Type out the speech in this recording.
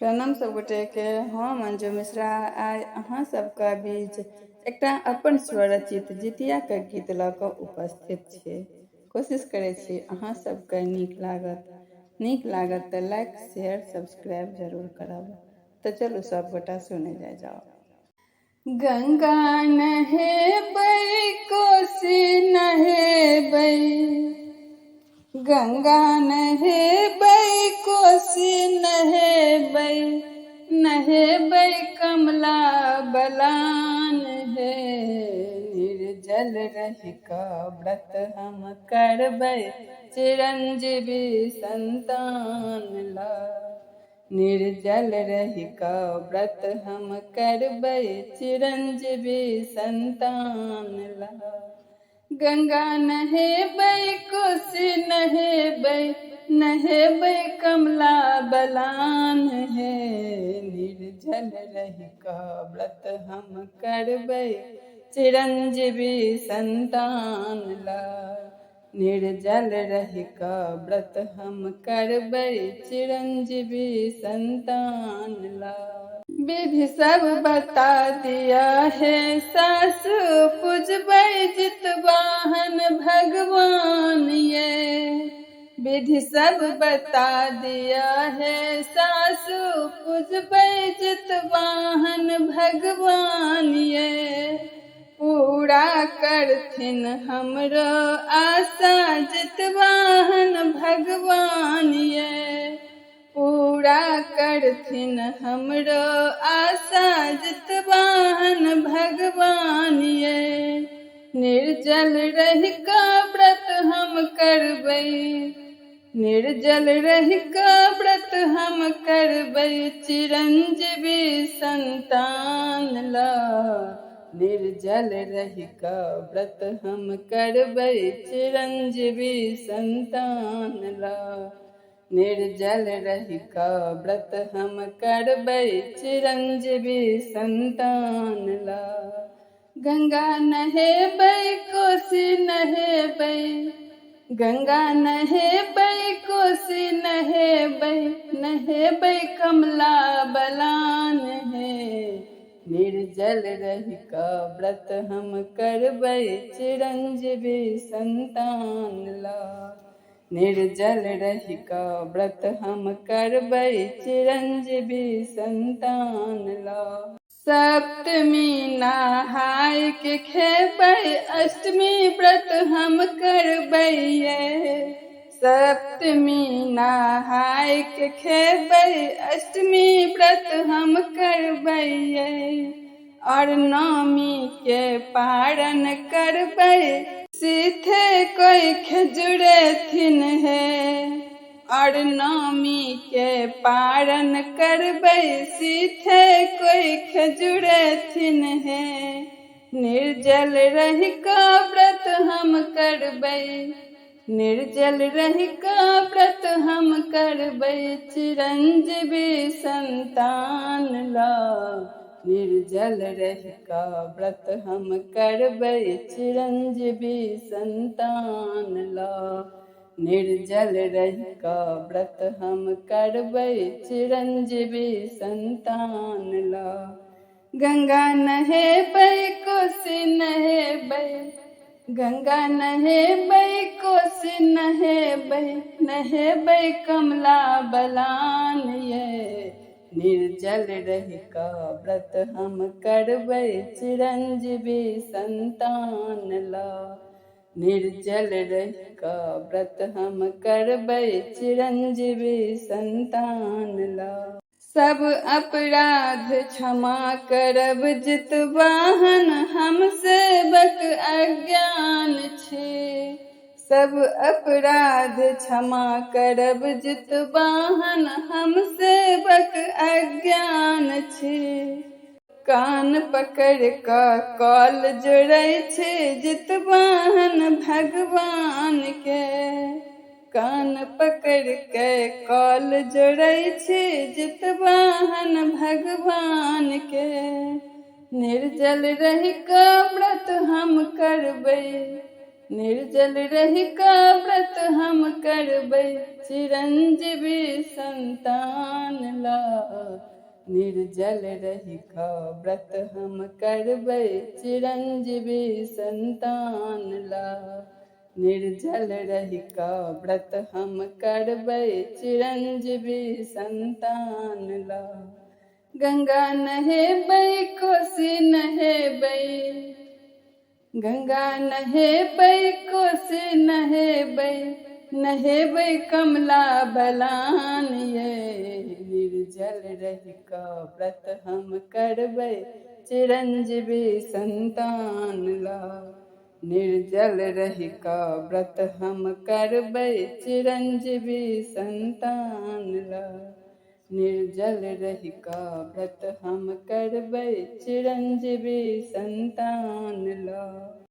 प्रणाम सब गोटे के। हम अंजू मिश्रा आइ अहाँ सबके बीच एकटा अपन स्वरचित जितिया के गीत लऽ कऽ उपस्थित छी। कोशिश करै छी अहाँ सबके नीक लागत तऽ लाइक शेयर सब्सक्राइब जरूर करब। तो चलू सब गोटा सुने जाओ। गंगा नहेबै कोसी नहेबै, गंगा नहेबै कोसी नहेबै, नहेबै कमला बलान हे। निर्जल रहि कऽ व्रत हम करबै, चिरंजीवी संतान ला। निर्जल रहि कऽ व्रत हम करबै, चिरंजीवी संतान ला। गंगा नहेबै कोसी नहेबै, नहेबै कमला बलान हे। निर्जल रहि कऽ व्रत हम करबै, चिरंजीवी संतान ला। निर्जल रहि कऽ व्रत हम करबै, चिरंजीवी संतान ला। विधि सब बता दिया है सासु, पूजबै जितवाहन भगवान ये। विधि सब बता दिया है सासु, पूजबै जितवाहन भगवान ये। पूरा करथिन हमरो आशा जितवाहन भगवान ये। पूरा करथिन हमरो आशा जितवाहन भगवान ये। निर्जल रहि कऽ व्रत हम करबै, निर्जल रहि कऽ व्रत हम करबै, चिरंजीवी संतान ला। निर्जल रहि कऽ व्रत हम करबै, चिरंजीवी संतान ला। निर्जल रहि कऽ व्रत हम करबै, चिरंजीवी संतान ला। गंगा नहेबै कोसी नहेबै, गंगा नहेबै कोसी नहेबै, नहेबै कमला बलान हे। निर्जल रहि कऽ व्रत हम करबै, चिरंजीवी संतान ला। निर्जल रहि कऽ व्रत हम करबै, चिरंजीवी संतान ला। सप्तमी नहाय के खेबै, अष्टमी व्रत हम करबै ये। सप्तमी नहाय के खेबै, अष्टमी व्रत हम करबै ये। और नवमी के पारण करबै, सीधे कोई खजुरेथिन है। और नवमी के पारण करबै, सीधे कोई खजुरेथिन है। निर्जल रहि कऽ व्रत हम करबै, निर्जल रहि कऽ व्रत हम करबै, चिरंजीवी संतान ला। निर्जल रहि कऽ व्रत हम करबै, चिरंजीवी संतान ला। निर्जल रहि कऽ व्रत हम करबै, चिरंजीवी संतान ला। गंगा नहेबै कोसी नहेबै, गंगा नहेबै कोसी नहेबै, नहेबै कमला बलान ये। निर्जल रहि कऽ व्रत हम करबै, चिरंजीवी संतान ला। निर्जल रहि कऽ व्रत हम करबै, चिरंजीवी संतान ला। सब अपराध क्षमा करब जितवाहन, हम सेवक अज्ञान छी। सब अपराध क्षमा करब जितवाहन, हम सेवक अज्ञान छी। कान पकड़ कऽ कल जोड़ै छी जितवाहन भगवान के। कान पकड़ के कल जोड़ै छी जितवाहन भगवान के। निर्जल रहि कऽ व्रत हम करबै, निर्जल रहि का व्रत हम करबै चिरंजीवी संतान ला। निर्जल रहि का व्रत हम करबै चिरंजीवी संतान ला। निर्जल रहि का व्रत हम करबै चिरंजीवी संतान ला। गंगा नहेबै कोसी नहेबै, गंगा नहेबै कोसी नहेबै, नहेबै कमला बलान ये। निर्जल रहि का व्रत हम करबै चिरंजीवी संतान ला। निर्जल रहि का व्रत हम करबै चिरंजीवी संतान ला। निर्जल रहि का व्रत हम करबै चिरंजीवी संतान ला।